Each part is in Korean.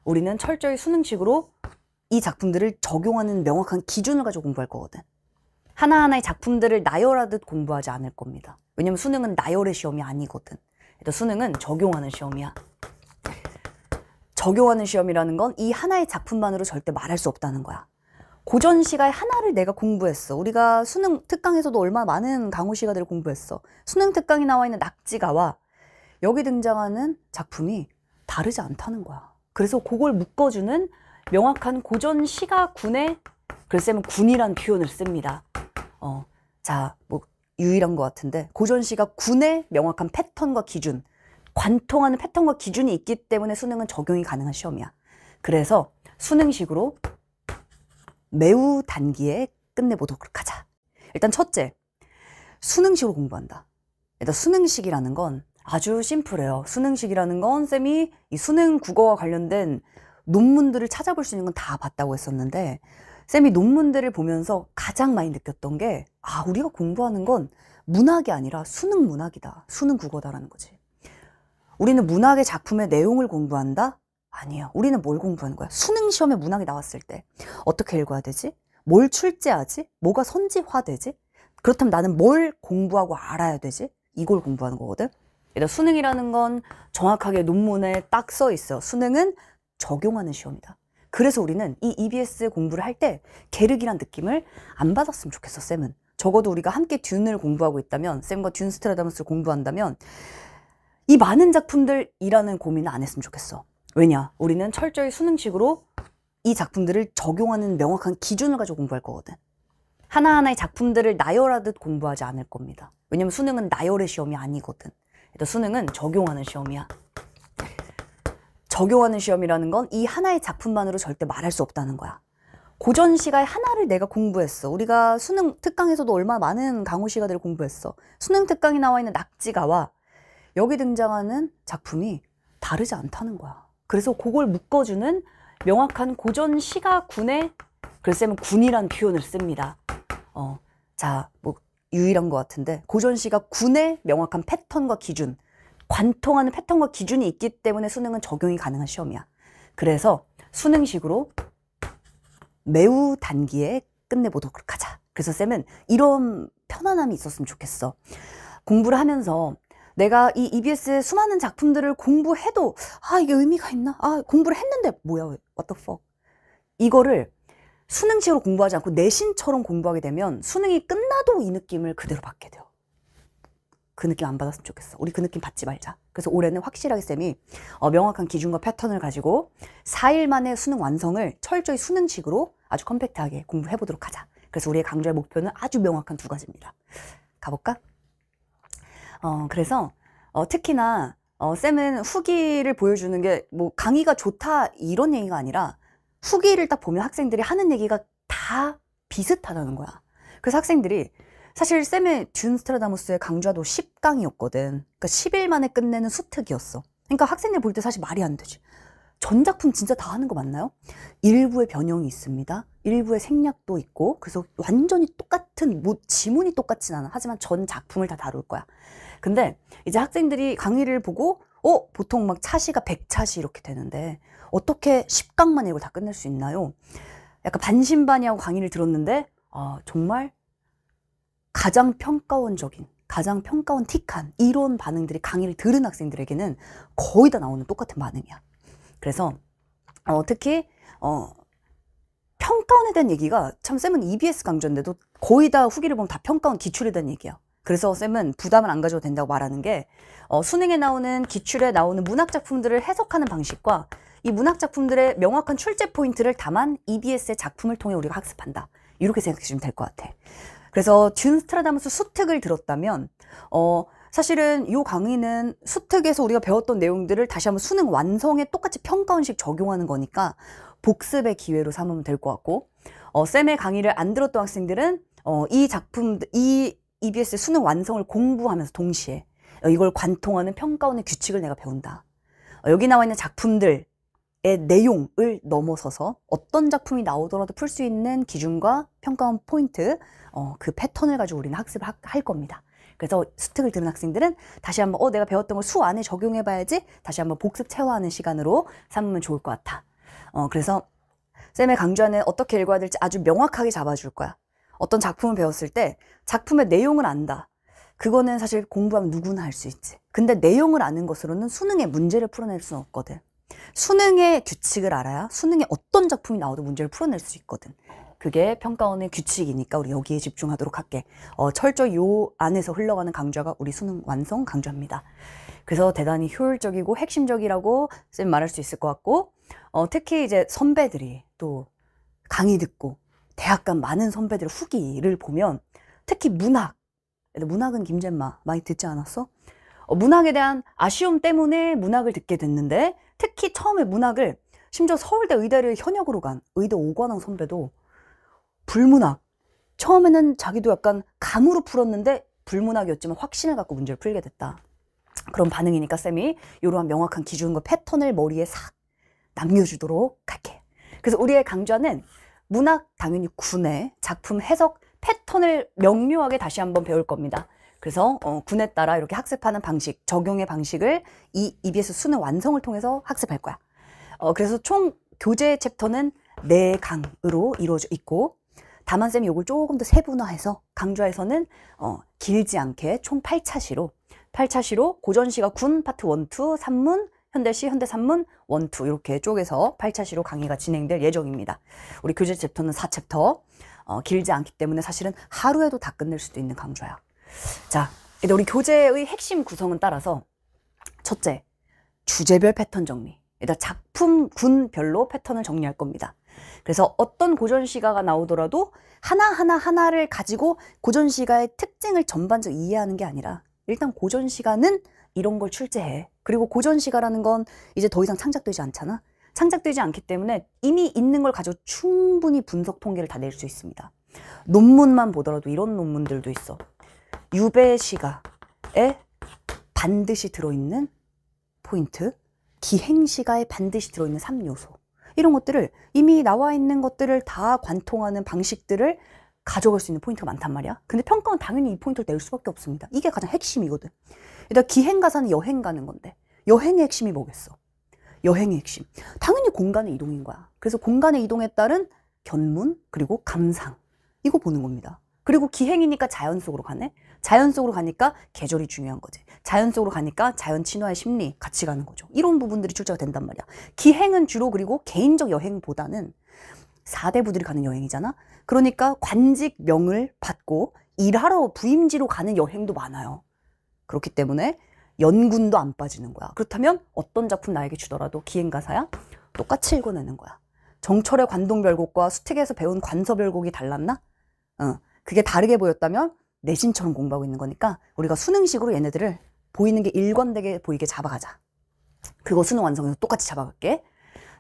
우리는 철저히 수능식으로 이 작품들을 적용하는 명확한 기준을 가지고 공부할 거거든. 하나하나의 작품들을 나열하듯 공부하지 않을 겁니다. 왜냐면 수능은 나열의 시험이 아니거든. 수능은 적용하는 시험이야. 적용하는 시험이라는 건 이 하나의 작품만으로 절대 말할 수 없다는 거야. 고전 시가의 하나를 내가 공부했어. 우리가 수능 특강에서도 얼마나 많은 강호 시가들을 공부했어. 수능 특강에 나와 있는 낙지가와 여기 등장하는 작품이 다르지 않다는 거야. 그래서 그걸 묶어주는 명확한 고전 시가군의, 글쎄면 군이란 표현을 씁니다. 자, 뭐 유일한 것 같은데 고전 시가군의 명확한 패턴과 기준, 관통하는 패턴과 기준이 있기 때문에 수능은 적용이 가능한 시험이야. 그래서 수능식으로 매우 단기에 끝내보도록 하자. 일단 첫째, 수능식으로 공부한다. 일단 수능식이라는 건 아주 심플해요. 수능식이라는 건 쌤이 이 수능 국어와 관련된 논문들을 찾아볼 수 있는 건 다 봤다고 했었는데, 쌤이 논문들을 보면서 가장 많이 느꼈던 게, 우리가 공부하는 건 문학이 아니라 수능 문학이다, 수능 국어다라는 거지. 우리는 문학의 작품의 내용을 공부한다? 아니야. 우리는 뭘 공부하는 거야? 수능 시험에 문학이 나왔을 때 어떻게 읽어야 되지? 뭘 출제하지? 뭐가 선지화되지? 그렇다면 나는 뭘 공부하고 알아야 되지? 이걸 공부하는 거거든. 일단 수능이라는 건 정확하게 논문에 딱 써 있어. 수능은 적용하는 시험이다. 그래서 우리는 이 EBS 공부를 할 때 계륵이란 느낌을 안 받았으면 좋겠어. 쌤은 적어도 우리가 함께 듄을 공부하고 있다면, 쌤과 듄 스트라다무스를 공부한다면 이 많은 작품들이라는 고민을 안 했으면 좋겠어. 왜냐? 우리는 철저히 수능식으로 이 작품들을 적용하는 명확한 기준을 가지고 공부할 거거든. 하나하나의 작품들을 나열하듯 공부하지 않을 겁니다. 왜냐면 수능은 나열의 시험이 아니거든. 수능은 적용하는 시험이야. 적용하는 시험이라는 건 이 하나의 작품만으로 절대 말할 수 없다는 거야. 고전 시가의 하나를 내가 공부했어. 우리가 수능 특강에서도 얼마나 많은 강호 시가들을 공부했어. 수능 특강에 나와 있는 낙지가와 여기 등장하는 작품이 다르지 않다는 거야. 그래서 그걸 묶어주는 명확한 고전 시가군의, 글쎄면 군이란 표현을 씁니다. 자, 뭐 유일한 것 같은데 고전 시가군의 명확한 패턴과 기준, 관통하는 패턴과 기준이 있기 때문에 수능은 적용이 가능한 시험이야. 그래서 수능식으로 매우 단기에 끝내보도록 하자. 그래서 쌤은 이런 편안함이 있었으면 좋겠어. 공부를 하면서 내가 이 EBS의 수많은 작품들을 공부해도 이게 의미가 있나? 공부를 했는데 뭐야, what the fuck. 이거를 수능식으로 공부하지 않고 내신처럼 공부하게 되면 수능이 끝나도 이 느낌을 그대로 받게 돼요. 그 느낌 안 받았으면 좋겠어. 우리 그 느낌 받지 말자. 그래서 올해는 확실하게 쌤이 명확한 기준과 패턴을 가지고 4일 만에 수능 완성을 철저히 수능식으로 아주 컴팩트하게 공부해보도록 하자. 그래서 우리의 강조할 목표는 아주 명확한 2가지입니다. 가볼까? 그래서 특히나 쌤은 후기를 보여주는 게 뭐 강의가 좋다 이런 얘기가 아니라 후기를 딱 보면 학생들이 하는 얘기가 다 비슷하다는 거야. 그래서 학생들이 사실 쌤의 듄 스트라다무스의 강좌도 10강이었거든. 그러니까 10일 만에 끝내는 수특이었어. 그러니까 학생들 볼 때 사실 말이 안 되지. 전 작품 진짜 다 하는 거 맞나요? 일부의 변형이 있습니다. 일부의 생략도 있고, 그래서 완전히 똑같은, 지문이 똑같진 않아. 하지만 전 작품을 다 다룰 거야. 근데 이제 학생들이 강의를 보고 보통 막 차시가 100차시 이렇게 되는데 어떻게 10강만 이걸 다 끝낼 수 있나요? 약간 반신반의하고 강의를 들었는데 정말 가장 평가원적인, 가장 평가원틱한 이런 반응들이 강의를 들은 학생들에게는 거의 다 나오는 똑같은 반응이야. 그래서 특히 평가원에 대한 얘기가, 참 쌤은 EBS 강좌인데도 거의 다 후기를 보면 다 평가원 기출에 대한 얘기야. 그래서 쌤은 부담을 안 가져도 된다고 말하는 게, 수능에 나오는 기출에 나오는 문학 작품들을 해석하는 방식과 이 문학 작품들의 명확한 출제 포인트를 담은 EBS의 작품을 통해 우리가 학습한다. 이렇게 생각하시면 될 것 같아. 그래서 듄 스트라다무스 수특을 들었다면 사실은 이 강의는 수특에서 우리가 배웠던 내용들을 다시 한번 수능 완성에 똑같이 평가원식 적용하는 거니까 복습의 기회로 삼으면 될 것 같고, 쌤의 강의를 안 들었던 학생들은 이 EBS 수능 완성을 공부하면서 동시에 이걸 관통하는 평가원의 규칙을 내가 배운다. 여기 나와 있는 작품들의 내용을 넘어서서 어떤 작품이 나오더라도 풀 수 있는 기준과 평가원 포인트, 그 패턴을 가지고 우리는 학습을 할 겁니다. 그래서 수특을 들은 학생들은 다시 한번 내가 배웠던 걸 수 안에 적용해 봐야지, 다시 한번 복습 체화하는 시간으로 삼으면 좋을 것 같아. 그래서 쌤의 강좌는 어떻게 읽어야 될지 아주 명확하게 잡아줄 거야. 어떤 작품을 배웠을 때 작품의 내용을 안다. 그거는 사실 공부하면 누구나 할 수 있지. 근데 내용을 아는 것으로는 수능의 문제를 풀어낼 수는 없거든. 수능의 규칙을 알아야 수능에 어떤 작품이 나와도 문제를 풀어낼 수 있거든. 그게 평가원의 규칙이니까 우리 여기에 집중하도록 할게. 철저히 요 안에서 흘러가는 강좌가 우리 수능 완성 강좌입니다. 그래서 대단히 효율적이고 핵심적이라고 쌤 말할 수 있을 것 같고, 특히 이제 선배들이 또 강의 듣고 대학 간 많은 선배들의 후기를 보면 특히 문학은 김잼마 많이 듣지 않았어? 문학에 대한 아쉬움 때문에 문학을 듣게 됐는데, 특히 처음에 문학을 심지어 서울대 의대를 현역으로 간 의대 오관왕 선배도 불문학, 처음에는 자기도 약간 감으로 풀었는데 불문학이었지만 확신을 갖고 문제를 풀게 됐다. 그런 반응이니까 쌤이 이러한 명확한 기준과 패턴을 머리에 싹 남겨주도록 할게. 그래서 우리의 강좌는 문학 당연히 군의 작품 해석 패턴을 명료하게 다시 한번 배울 겁니다. 그래서 군에 따라 이렇게 학습하는 방식, 적용의 방식을 이 EBS 수능 완성을 통해서 학습할 거야. 그래서 총 교재 챕터는 4강으로 이루어져 있고, 다만 쌤이 이걸 조금 더 세분화해서 강좌에서는 길지 않게 총 8차시로 고전시가 군 파트 1, 2, 산문, 현대시, 현대산문 1, 2 이렇게 쪼개서 8차시로 강의가 진행될 예정입니다. 우리 교재 챕터는 4챕터, 길지 않기 때문에 사실은 하루에도 다 끝낼 수도 있는 강좌야. 자, 이제 우리 교재의 핵심 구성은 따라서 첫째, 주제별 패턴 정리. 일단 작품군별로 패턴을 정리할 겁니다. 그래서 어떤 고전시가가 나오더라도 하나를 가지고 고전시가의 특징을 전반적으로 이해하는 게 아니라 일단 고전시가는 이런 걸 출제해. 그리고 고전시가라는 건 이제 더 이상 창작되지 않잖아. 창작되지 않기 때문에 이미 있는 걸 가지고 충분히 분석 통계를 다 낼 수 있습니다. 논문만 보더라도 이런 논문들도 있어. 유배시가에 반드시 들어있는 포인트, 기행시가에 반드시 들어있는 3요소, 이런 것들을 이미 나와 있는 것들을 다 관통하는 방식들을 가져갈 수 있는 포인트가 많단 말이야. 근데 평가는 당연히 이 포인트를 낼 수밖에 없습니다. 이게 가장 핵심이거든. 일단 기행가사는 여행 가는 건데 여행의 핵심이 뭐겠어? 여행의 핵심, 당연히 공간의 이동인 거야. 그래서 공간의 이동에 따른 견문 그리고 감상, 이거 보는 겁니다. 그리고 기행이니까 자연 속으로 가네. 자연 속으로 가니까 계절이 중요한 거지. 자연 속으로 가니까 자연 친화의 심리 같이 가는 거죠. 이런 부분들이 출제가 된단 말이야. 기행은 주로 그리고 개인적 여행보다는 사대부들이 가는 여행이잖아. 그러니까 관직명을 받고 일하러 부임지로 가는 여행도 많아요. 그렇기 때문에 연군도 안 빠지는 거야. 그렇다면 어떤 작품 나에게 주더라도 기행가사야? 똑같이 읽어내는 거야. 정철의 관동별곡과 수택에서 배운 관서별곡이 달랐나? 그게 다르게 보였다면 내신처럼 공부하고 있는 거니까 우리가 수능식으로 얘네들을 보이는 게 일관되게 보이게 잡아가자. 그거 수능 완성에서 똑같이 잡아갈게.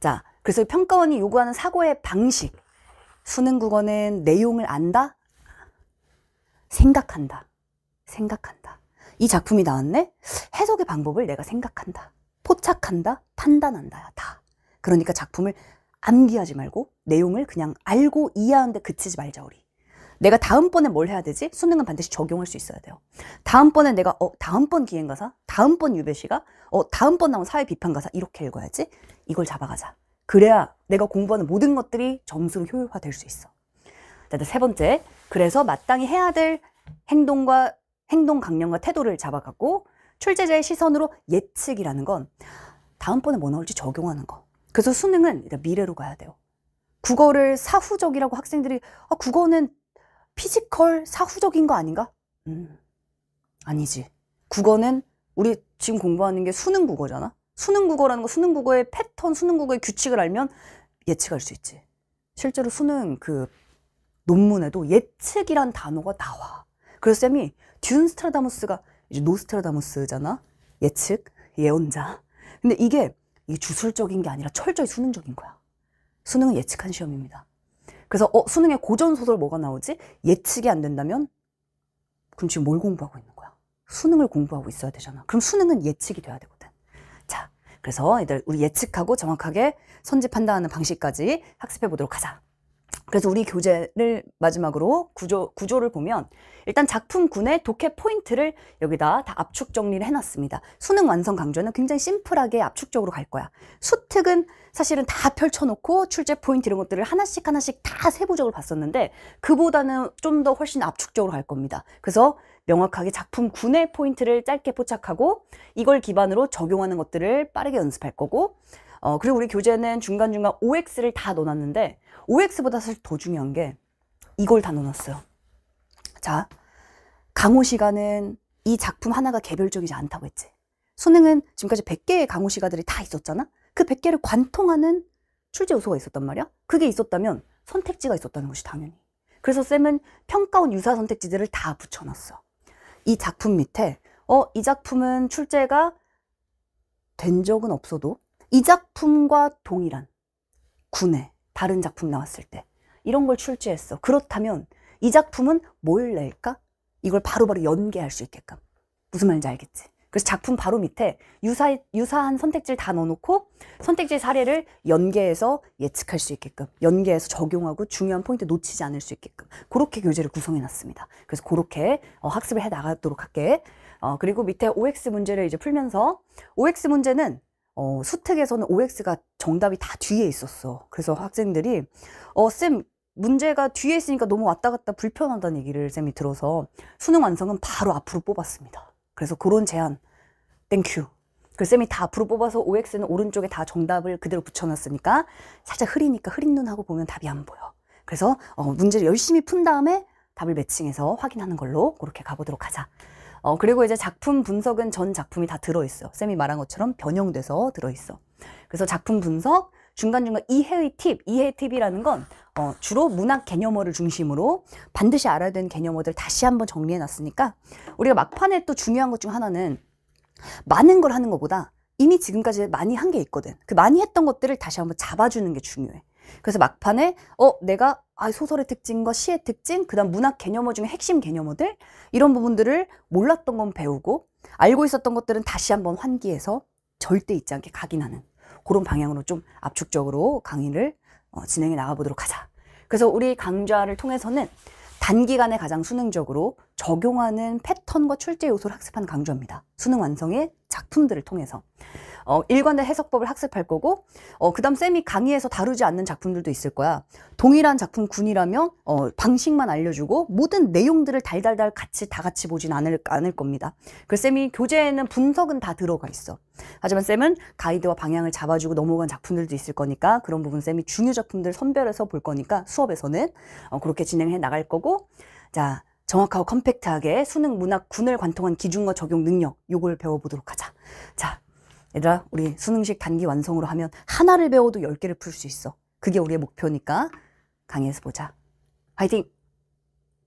자, 그래서 평가원이 요구하는 사고의 방식. 수능 국어는 내용을 안다? 생각한다. 이 작품이 나왔네? 해석의 방법을 내가 생각한다. 포착한다. 판단한다야, 다. 그러니까 작품을 암기하지 말고 내용을 그냥 알고 이해하는데 그치지 말자, 우리. 내가 다음번에 뭘 해야 되지? 수능은 반드시 적용할 수 있어야 돼요. 다음번에 내가 다음번 기행가사, 다음번 유배시가, 다음번 나온 사회비판가사 이렇게 읽어야지. 이걸 잡아가자. 그래야 내가 공부하는 모든 것들이 점수로 효율화될 수 있어. 자, 세 번째, 그래서 마땅히 해야 될 행동 강령과 태도를 잡아갖고 출제자의 시선으로 예측이라는 건 다음번에 뭐 나올지 적용하는 거. 그래서 수능은 미래로 가야 돼요. 국어를 사후적이라고 학생들이 국어는 피지컬 사후적인 거 아닌가? 아니지. 국어는 우리 지금 공부하는 게 수능 국어잖아. 수능 국어라는 거, 수능 국어의 패턴, 수능 국어의 규칙을 알면 예측할 수 있지. 실제로 수능 그 논문에도 예측이란 단어가 나와. 그래서 쌤이 듄스트라다무스가 이제 노스트라다무스잖아. 예측, 예언자. 근데 이게 주술적인 게 아니라 철저히 수능적인 거야. 수능은 예측한 시험입니다. 그래서 수능에 고전소설 뭐가 나오지? 예측이 안 된다면 그럼 지금 뭘 공부하고 있는 거야? 수능을 공부하고 있어야 되잖아. 그럼 수능은 예측이 돼야 되거든. 자, 그래서 우리 예측하고 정확하게 선지 판단하는 방식까지 학습해 보도록 하자. 그래서 우리 교재를 마지막으로 구조를 보면 일단 작품 9의 독해 포인트를 여기다 다 압축 정리를 해놨습니다. 수능 완성 강좌는 굉장히 심플하게 압축적으로 갈 거야. 수특은 사실은 다 펼쳐놓고 출제 포인트 이런 것들을 하나씩 하나씩 다 세부적으로 봤었는데 그보다는 좀 더 훨씬 압축적으로 갈 겁니다. 그래서 명확하게 작품 9의 포인트를 짧게 포착하고 이걸 기반으로 적용하는 것들을 빠르게 연습할 거고 그리고 우리 교재는 중간중간 OX를 다 넣어놨는데 OX보다 사실 더 중요한 게 이걸 다 넣어놨어요. 자, 강호 시간은 이 작품 하나가 개별적이지 않다고 했지. 수능은 지금까지 100개의 강호 시가들이 다 있었잖아. 그 100개를 관통하는 출제 요소가 있었단 말이야. 그게 있었다면 선택지가 있었다는 것이 당연히. 그래서 쌤은 평가원 유사 선택지들을 다 붙여놨어. 이 작품 밑에 이 작품은 출제가 된 적은 없어도 이 작품과 동일한 군의 다른 작품 나왔을 때 이런 걸 출제했어. 그렇다면 이 작품은 뭘 낼까? 이걸 바로바로 연계할 수 있게끔. 무슨 말인지 알겠지? 그래서 작품 바로 밑에 유사한 선택지를 다 넣어놓고 선택지 사례를 연계해서 예측할 수 있게끔, 연계해서 적용하고 중요한 포인트 놓치지 않을 수 있게끔 그렇게 교재를 구성해놨습니다. 그래서 그렇게 학습을 해 나가도록 할게. 그리고 밑에 OX 문제를 이제 풀면서 OX 문제는 수특에서는 OX가 정답이 다 뒤에 있었어. 그래서 학생들이 쌤 문제가 뒤에 있으니까 너무 왔다 갔다 불편하다는 얘기를 쌤이 들어서 수능 완성은 바로 앞으로 뽑았습니다. 그래서 그런 제안 땡큐. 그 쌤이 다 앞으로 뽑아서 OX는 오른쪽에 다 정답을 그대로 붙여놨으니까 살짝 흐리니까 흐린 눈하고 보면 답이 안 보여. 그래서 문제를 열심히 푼 다음에 답을 매칭해서 확인하는 걸로 그렇게 가보도록 하자. 그리고 이제 작품 분석은 전 작품이 다 들어있어. 쌤이 말한 것처럼 변형돼서 들어있어. 그래서 작품 분석, 중간중간 이해의 팁이라는 건 주로 문학 개념어를 중심으로 반드시 알아야 되는 개념어들 다시 한번 정리해놨으니까 우리가 막판에 또 중요한 것 중 하나는 많은 걸 하는 것보다 이미 지금까지 많이 한 게 있거든. 그 많이 했던 것들을 다시 한번 잡아주는 게 중요해. 그래서 막판에 내가 소설의 특징과 시의 특징, 그 다음 문학 개념어 중에 핵심 개념어들 이런 부분들을 몰랐던 건 배우고 알고 있었던 것들은 다시 한번 환기해서 절대 잊지 않게 각인하는 그런 방향으로 좀 압축적으로 강의를 진행해 나가보도록 하자. 그래서 우리 강좌를 통해서는 단기간에 가장 수능적으로 적용하는 패턴과 출제 요소를 학습하는 강좌입니다. 수능 완성의 작품들을 통해서 일관된 해석법을 학습할 거고 그 다음 쌤이 강의에서 다루지 않는 작품들도 있을 거야. 동일한 작품 군이라면 방식만 알려주고 모든 내용들을 달달달 다 같이 보진 않을 겁니다. 그래서 쌤이 교재에는 분석은 다 들어가 있어. 하지만 쌤은 가이드와 방향을 잡아주고 넘어간 작품들도 있을 거니까 그런 부분 쌤이 중요 작품들 선별해서 볼 거니까 수업에서는 그렇게 진행해 나갈 거고 자 정확하고 컴팩트하게 수능 문학 군을 관통한 기준과 적용 능력 요걸 배워보도록 하자. 자 얘들아 우리 수능식 단기 완성으로 하면 하나를 배워도 10개를 풀 수 있어. 그게 우리의 목표니까 강의에서 보자. 화이팅!